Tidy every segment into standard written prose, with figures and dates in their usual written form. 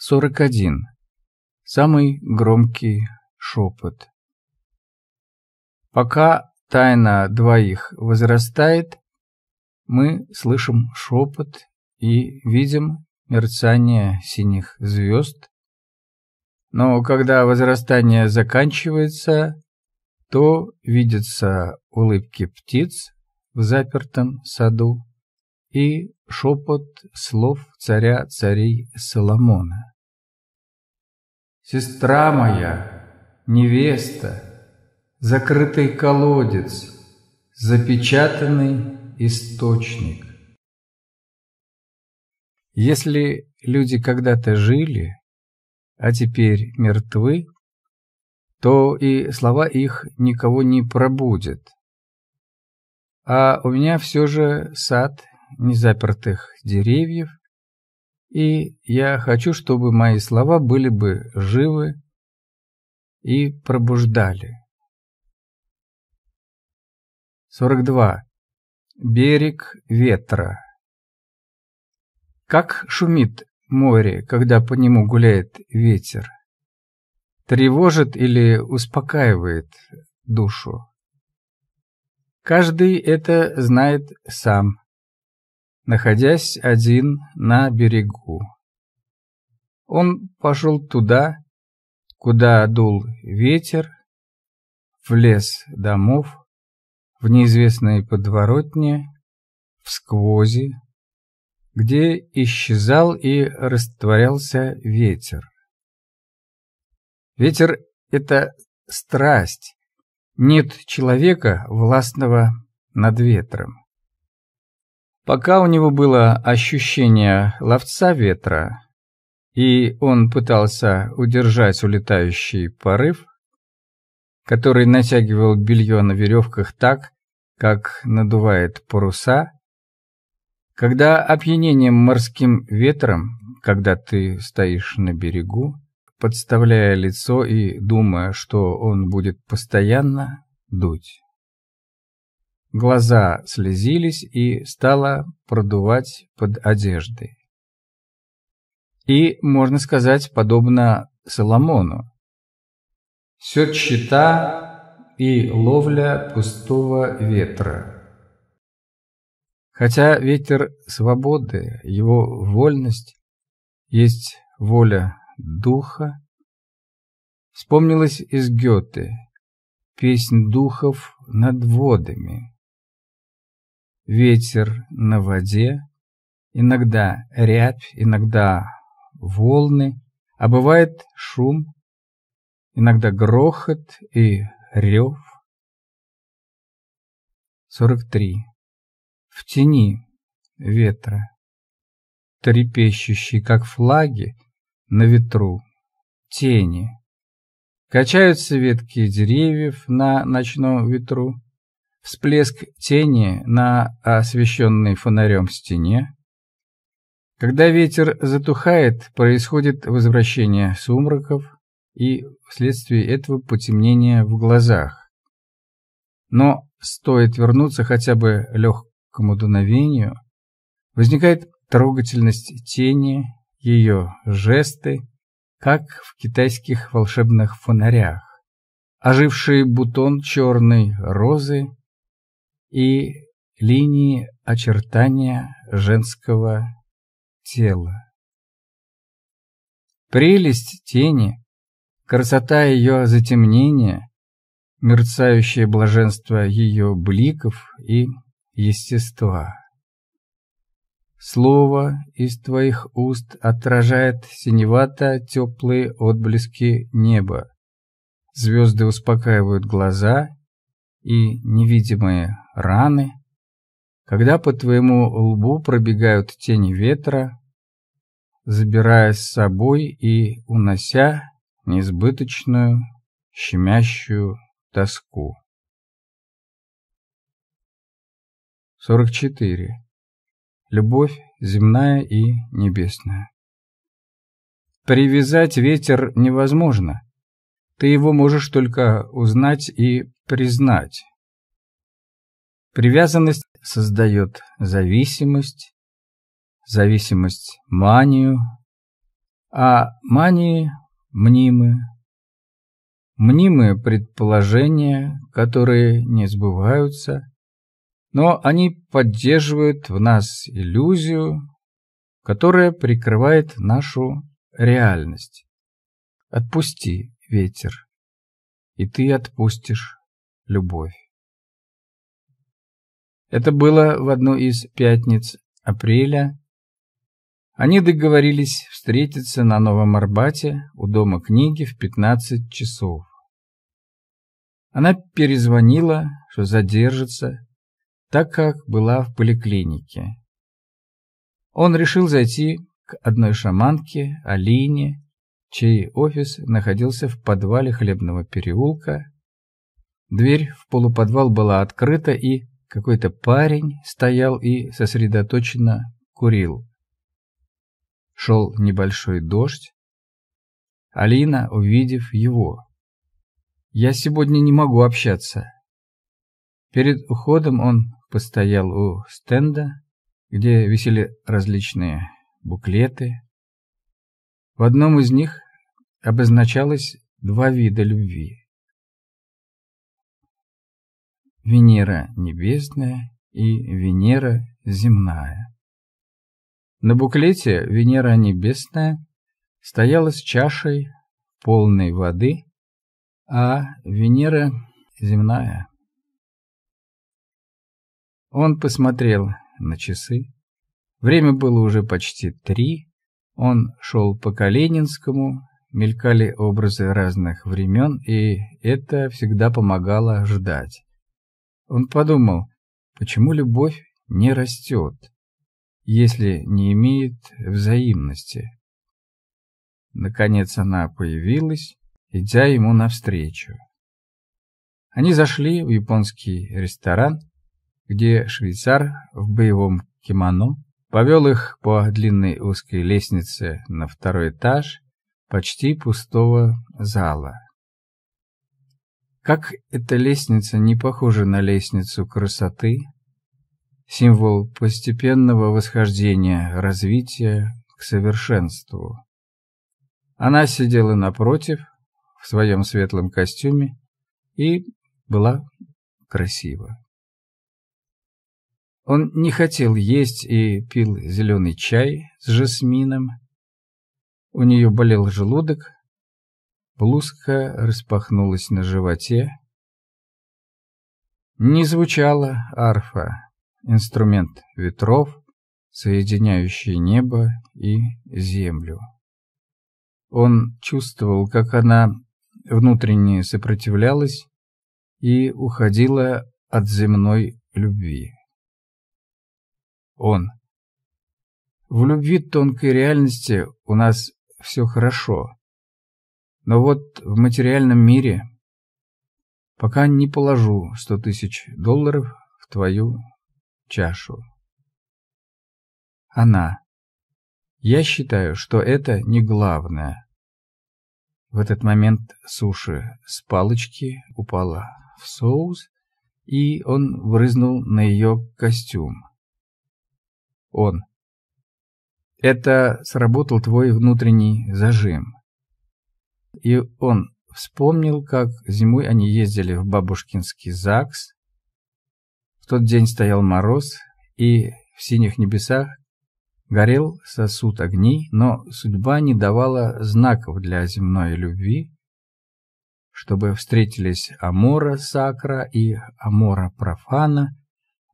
41. Самый громкий шепот. Пока тайна двоих возрастает, мы слышим шепот и видим мерцание синих звезд. Но когда возрастание заканчивается, то видятся улыбки птиц в запертом саду и шепот слов царя царей Соломона. «Сестра моя, невеста, закрытый колодец, запечатанный источник». Если люди когда-то жили, а теперь мертвы, то и слова их никого не пробудят. А у меня все же сад незапертых деревьев, и я хочу, чтобы мои слова были бы живы и пробуждали. 42. Берег ветра. Как шумит море, когда по нему гуляет ветер? Тревожит или успокаивает душу? Каждый это знает сам, находясь один на берегу. Он пошел туда, куда дул ветер, в лес домов, в неизвестной подворотне, в сквози, где исчезал и растворялся ветер. Ветер — это страсть, нет человека, властного над ветром. Пока у него было ощущение ловца ветра, и он пытался удержать улетающий порыв, который натягивал белье на веревках так, как надувает паруса, когда опьянением морским ветром, когда ты стоишь на берегу, подставляя лицо и думая, что он будет постоянно дуть. Глаза слезились и стало продувать под одеждой. И, можно сказать, подобно Соломону. Все тщета и ловля пустого ветра. Хотя ветер свободы, его вольность, есть воля духа, вспомнилась из Гёте песнь духов над водами. Ветер на воде, иногда рябь, иногда волны, а бывает шум, иногда грохот и рев. 43. В тени ветра, трепещущие, как флаги, на ветру, тени. Качаются ветки деревьев на ночном ветру, всплеск тени на освещенной фонарем стене. Когда ветер затухает, происходит возвращение сумраков и вследствие этого потемнение в глазах. Но стоит вернуться хотя бы легкому дуновению, возникает трогательность тени, ее жесты, как в китайских волшебных фонарях, оживший бутон черной розы и линии очертания женского тела. Прелесть тени, красота ее затемнения, мерцающее блаженство ее бликов и естества. Слово из твоих уст отражает синевато-теплые отблески неба. Звезды успокаивают глаза и невидимые раны, когда по твоему лбу пробегают тени ветра, забирая с собой и унося несбыточную, щемящую тоску. 44. Любовь земная и небесная. Привязать ветер невозможно. Ты его можешь только узнать и признать. Привязанность создает зависимость, зависимость манию, А мании мнимы. Мнимые предположения, которые не сбываются, но они поддерживают в нас иллюзию, которая прикрывает нашу реальность. Отпусти ветер, и ты отпустишь любовь. Это было в одну из пятниц апреля. Они договорились встретиться на Новом Арбате у Дома книги в 15 часов. Она перезвонила, что задержится, так как была в поликлинике. Он решил зайти к одной шаманке, Алине, чей офис находился в подвале Хлебного переулка. Дверь в полуподвал была открыта, и какой-то парень стоял и сосредоточенно курил. Шел небольшой дождь. Алина, увидев его: «Я сегодня не могу общаться». Перед уходом он постоял у стенда, где висели различные буклеты. В одном из них обозначалось 2 вида любви: Венера небесная и Венера земная. На буклете Венера небесная стояла с чашей полной воды, а Венера земная. Он посмотрел на часы. Время было уже почти 3. Он шел по Калининскому, мелькали образы разных времен, и это всегда помогало ждать. Он подумал, почему любовь не растет, если не имеет взаимности. Наконец она появилась, идя ему навстречу. Они зашли в японский ресторан, где швейцар в боевом кимоно повел их по длинной узкой лестнице на 2-й этаж почти пустого зала. Как эта лестница не похожа на лестницу красоты, символ постепенного восхождения, развития к совершенству. Она сидела напротив в своем светлом костюме и была красива. Он не хотел есть и пил зеленый чай с жасмином. У нее болел желудок, блузка распахнулась на животе. Не звучала арфа, инструмент ветров, соединяющий небо и землю. Он чувствовал, как она внутренне сопротивлялась и уходила от земной любви. Он. В любви тонкой реальности у нас все хорошо. Но вот в материальном мире пока не положу $100 000 в твою чашу. Она. Я считаю, что это не главное. В этот момент суши с палочки упала в соус, и он брызнул на ее костюм. Он. Это сработал твой внутренний зажим. И он вспомнил, как зимой они ездили в бабушкинский ЗАГС. В тот день стоял мороз, и в синих небесах горел сосуд огней, но судьба не давала знаков для земной любви, чтобы встретились Амора Сакра и Амора Профана,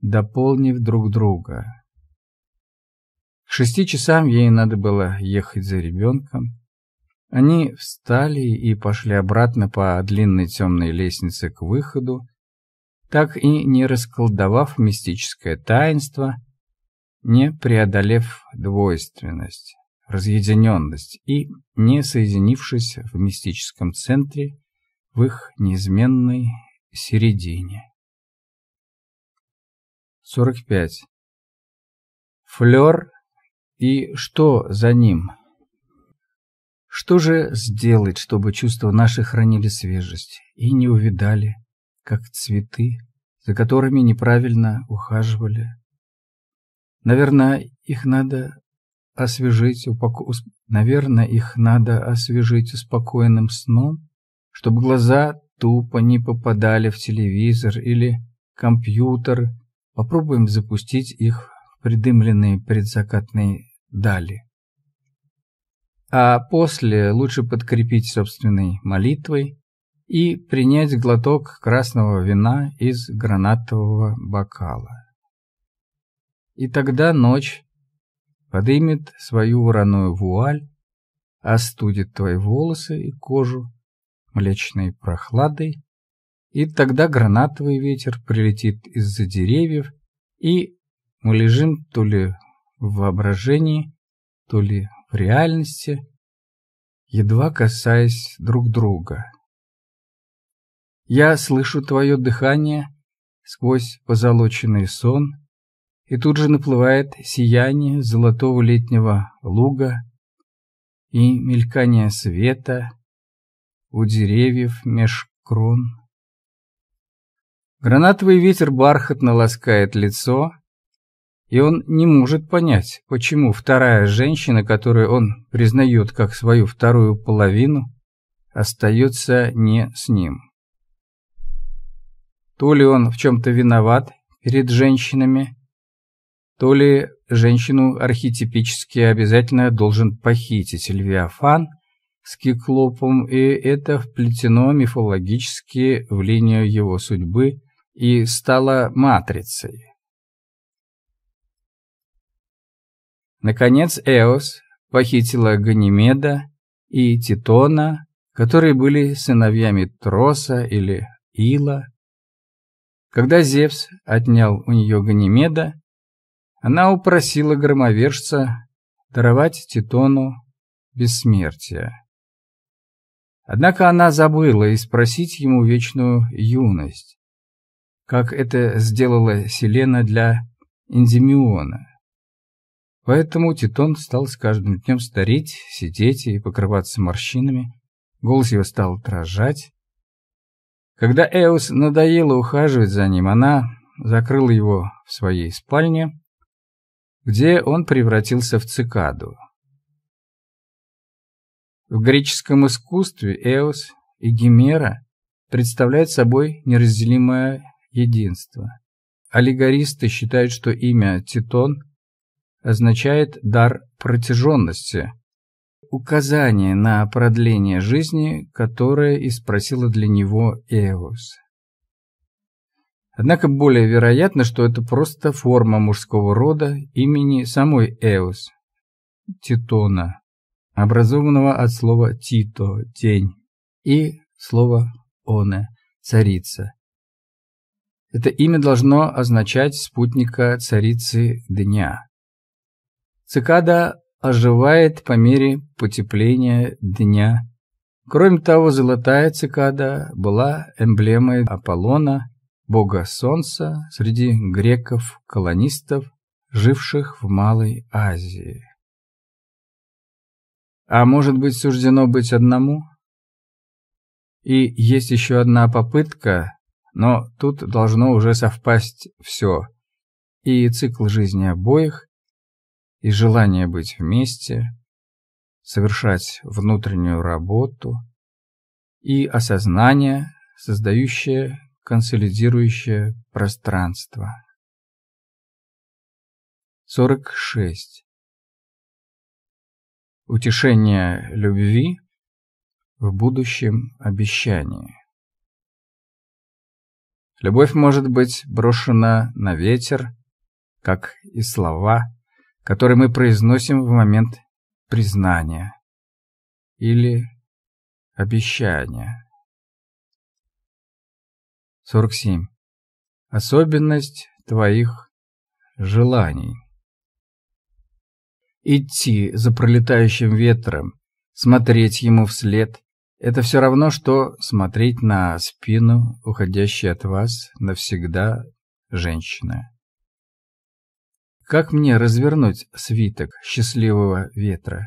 дополнив друг друга. К 6 часам ей надо было ехать за ребенком. Они встали и пошли обратно по длинной темной лестнице к выходу, так и не расколдовав мистическое таинство, не преодолев двойственность, разъединенность и не соединившись в мистическом центре, в их неизменной середине. 45. Флёр и что за ним? Что же сделать, чтобы чувства наши хранили свежесть и не увядали, как цветы, за которыми неправильно ухаживали? Наверное, их надо освежить, наверное, их надо освежить успокоенным сном, чтобы глаза тупо не попадали в телевизор или компьютер. Попробуем запустить их в придымленные предзакатные дали. А после лучше подкрепить собственной молитвой и принять глоток красного вина из гранатового бокала. И тогда ночь подымет свою вороную вуаль, остудит твои волосы и кожу млечной прохладой, и тогда гранатовый ветер прилетит из-за деревьев, и мы лежим то ли в воображении, то ли в реальности, едва касаясь друг друга. Я слышу твое дыхание сквозь позолоченный сон, и тут же наплывает сияние золотого летнего луга и мелькание света у деревьев меж крон. Гранатовый ветер бархатно ласкает лицо, и он не может понять, почему вторая женщина, которую он признает как свою вторую половину, остается не с ним. То ли он в чем-то виноват перед женщинами, то ли женщину архетипически обязательно должен похитить Левиафан с Киклопом, и это вплетено мифологически в линию его судьбы и стало матрицей. Наконец Эос похитила Ганимеда и Титона, которые были сыновьями Троса или Ила. Когда Зевс отнял у нее Ганимеда, она упросила громовержца даровать Титону бессмертие. Однако она забыла и спросить ему вечную юность, как это сделала Селена для Эндимиона. Поэтому Титон стал с каждым днем стареть, сидеть и покрываться морщинами, голос его стал дрожать. Когда Эос надоело ухаживать за ним, она закрыла его в своей спальне, где он превратился в цикаду. В греческом искусстве Эос и Гимера представляют собой неразделимое единство. Аллегористы считают, что имя Титон означает дар протяженности, указание на продление жизни, которое и спросила для него Эос. Однако более вероятно, что это просто форма мужского рода имени самой Эос, Титона, образованного от слова «тито» – «тень» и слова «оне» – «царица». Это имя должно означать спутника царицы дня. Цикада оживает по мере потепления дня. Кроме того, золотая цикада была эмблемой Аполлона, бога солнца, среди греков-колонистов, живших в Малой Азии. А может быть, суждено быть одному? И есть еще одна попытка, но тут должно уже совпасть все: и цикл жизни обоих, и желание быть вместе, совершать внутреннюю работу, и осознание, создающее консолидирующее пространство. 46. Утешение любви в будущем обещании. Любовь может быть брошена на ветер, как и слова, которые мы произносим в момент признания или обещания. 47. Особенность твоих желаний. Идти за пролетающим ветром, смотреть ему вслед — это все равно, что смотреть на спину, уходящей от вас навсегда женщины. Как мне развернуть свиток счастливого ветра?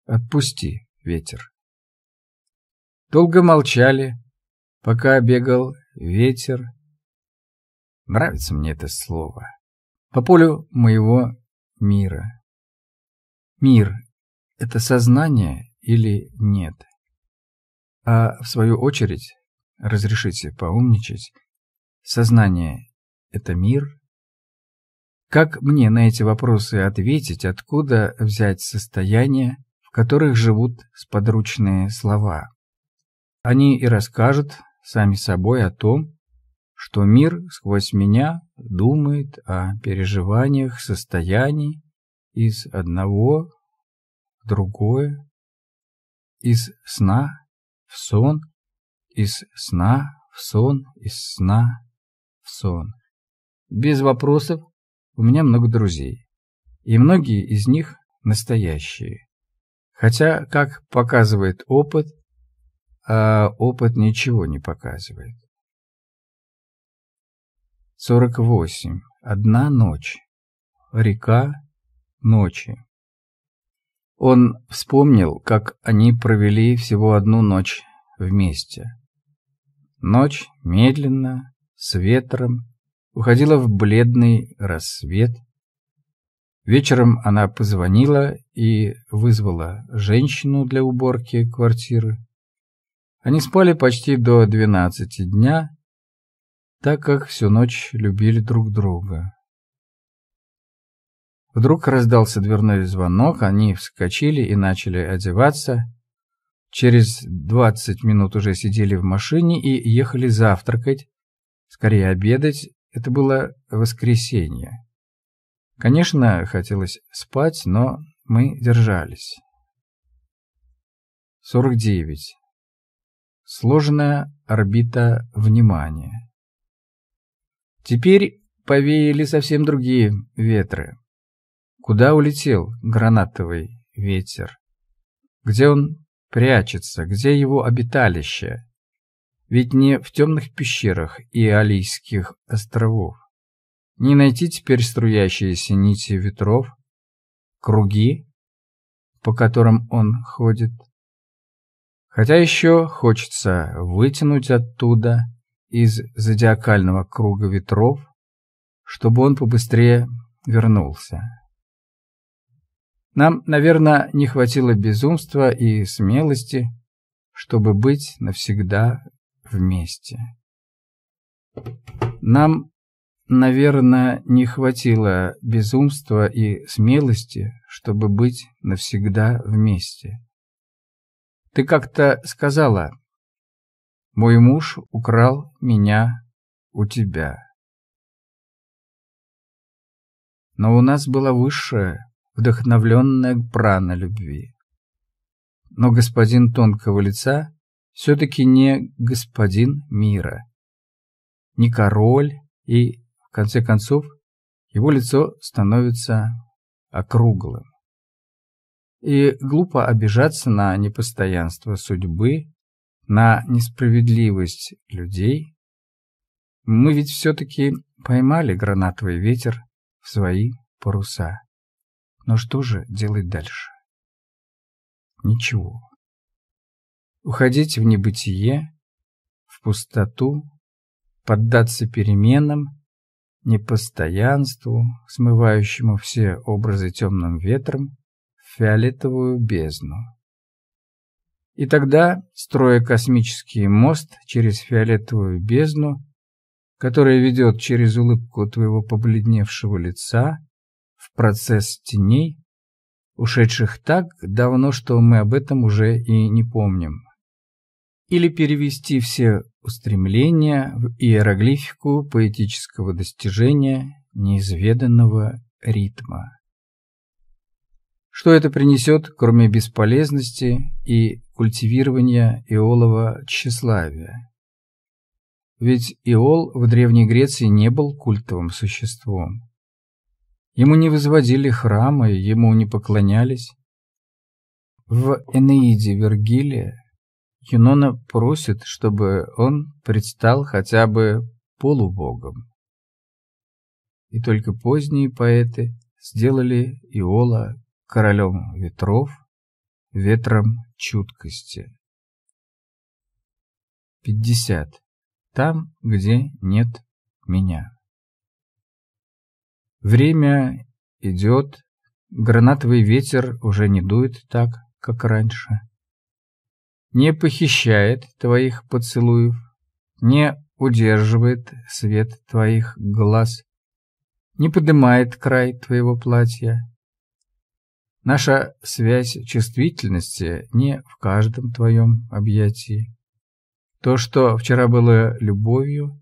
Отпусти, ветер. Долго молчали, пока бегал ветер. Нравится мне это слово. По полю моего мира. Мир — это сознание или нет? А в свою очередь, разрешите поумничать, сознание — это мир? Как мне на эти вопросы ответить, откуда взять состояния, в которых живут сподручные слова? Они и расскажут сами собой о том, что мир сквозь меня думает о переживаниях состояний из одного в другое, из сна в сон, из сна в сон, из сна в сон. Без вопросов, у меня много друзей, и многие из них настоящие. Хотя, как показывает опыт, а опыт ничего не показывает. 48. Одна ночь. Река ночи. Он вспомнил, как они провели всего одну ночь вместе. Ночь медленно, с ветром, уходила в бледный рассвет. Вечером она позвонила и вызвала женщину для уборки квартиры. Они спали почти до 12 дня, так как всю ночь любили друг друга. Вдруг раздался дверной звонок, они вскочили и начали одеваться. Через 20 минут уже сидели в машине и ехали завтракать, скорее обедать. Это было воскресенье. Конечно, хотелось спать, но мы держались. 49. Сложная орбита внимания. Теперь повеяли совсем другие ветры. Куда улетел гранатовый ветер? Где он прячется? Где его обиталище? Ведь не в темных пещерах Иолийских островов. Не найти теперь струящиеся нити ветров, круги, по которым он ходит. Хотя еще хочется вытянуть оттуда, из зодиакального круга ветров, чтобы он побыстрее вернулся. Нам, наверное, не хватило безумства и смелости, чтобы быть навсегда вместе. Нам, наверное, не хватило безумства и смелости, чтобы быть навсегда вместе. Ты как-то сказала: «Мой муж украл меня у тебя». Но у нас была высшая, вдохновленная прана любви. Но господин тонкого лица все-таки не господин мира, не король, и, в конце концов, его лицо становится округлым. И глупо обижаться на непостоянство судьбы, на несправедливость людей. Мы ведь все-таки поймали гранатовый ветер в свои паруса. Но что же делать дальше? Ничего. Уходить в небытие, в пустоту, поддаться переменам, непостоянству, смывающему все образы темным ветром, в фиолетовую бездну. И тогда, строя космический мост через фиолетовую бездну, которая ведет через улыбку твоего побледневшего лица, в процесс теней, ушедших так давно, что мы об этом уже и не помним. Или перевести все устремления в иероглифику поэтического достижения неизведанного ритма. Что это принесет, кроме бесполезности и культивирования Иолова тщеславия? Ведь Иол в Древней Греции не был культовым существом. Ему не возводили храмы, ему не поклонялись. В Энеиде Вергилия Юнона просит, чтобы он предстал хотя бы полубогом. И только поздние поэты сделали Иола королем ветров, ветром чуткости. 50. Там, где нет меня. Время идет, гранатовый ветер уже не дует так, как раньше, не похищает твоих поцелуев, не удерживает свет твоих глаз, не поднимает край твоего платья. Наша связь чувствительности не в каждом твоем объятии. То, что вчера было любовью,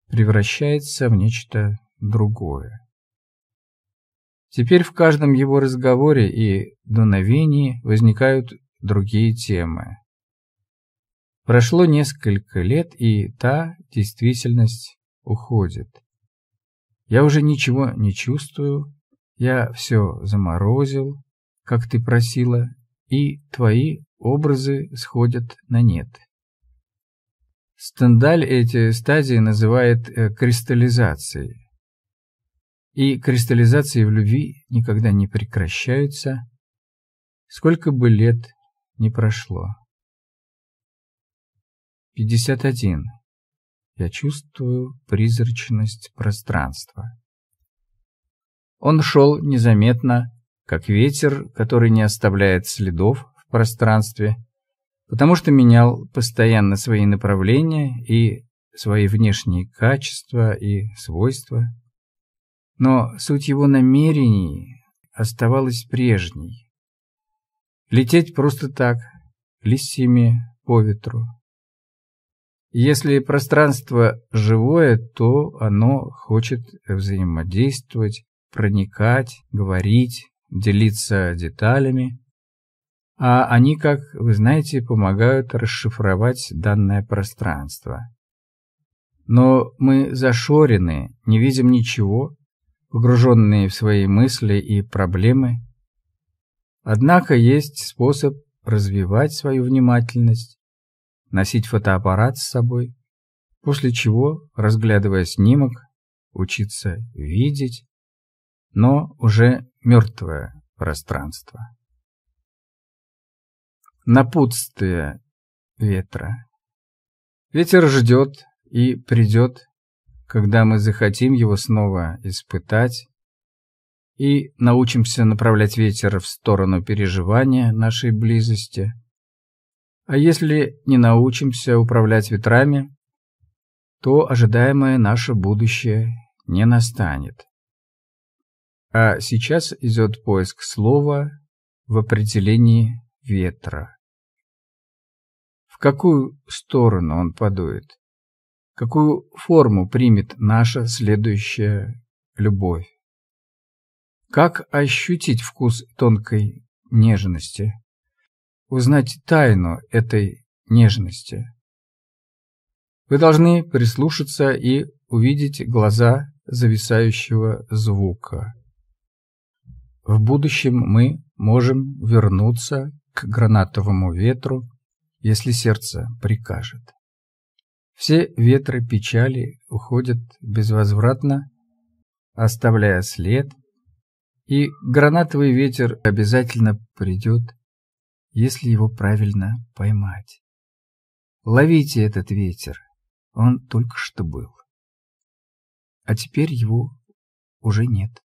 превращается в нечто другое. Теперь в каждом его разговоре и дуновении возникают другие темы. Прошло несколько лет, и та действительность уходит. Я уже ничего не чувствую, я все заморозил, как ты просила, и твои образы сходят на нет. Стендаль эти стадии называет кристаллизацией. И кристаллизации в любви никогда не прекращаются, сколько бы лет ни прошло. 51. Я чувствую призрачность пространства. Он шел незаметно, как ветер, который не оставляет следов в пространстве, потому что менял постоянно свои направления и свои внешние качества и свойства. Но суть его намерений оставалась прежней. Лететь просто так, листьями по ветру. Если пространство живое, то оно хочет взаимодействовать, проникать, говорить, делиться деталями, а они, как вы знаете, помогают расшифровать данное пространство. Но мы зашорены, не видим ничего, погруженные в свои мысли и проблемы. Однако есть способ развивать свою внимательность, носить фотоаппарат с собой, после чего, разглядывая снимок, учиться видеть, но уже мертвое пространство. Напутствие ветра. Ветер ждет и придет, когда мы захотим его снова испытать и научимся направлять ветер в сторону переживания нашей близости. А если не научимся управлять ветрами, то ожидаемое наше будущее не настанет. А сейчас идет поиск слова в определении ветра. В какую сторону он подует? Какую форму примет наша следующая любовь? Как ощутить вкус тонкой нежности? Узнать тайну этой нежности? Вы должны прислушаться и увидеть глаза зависающего звука. В будущем мы можем вернуться к гранатовому ветру, если сердце прикажет. Все ветры печали уходят безвозвратно, оставляя след, и гранатовый ветер обязательно придет, если его правильно поймать. Ловите этот ветер, он только что был. А теперь его уже нет.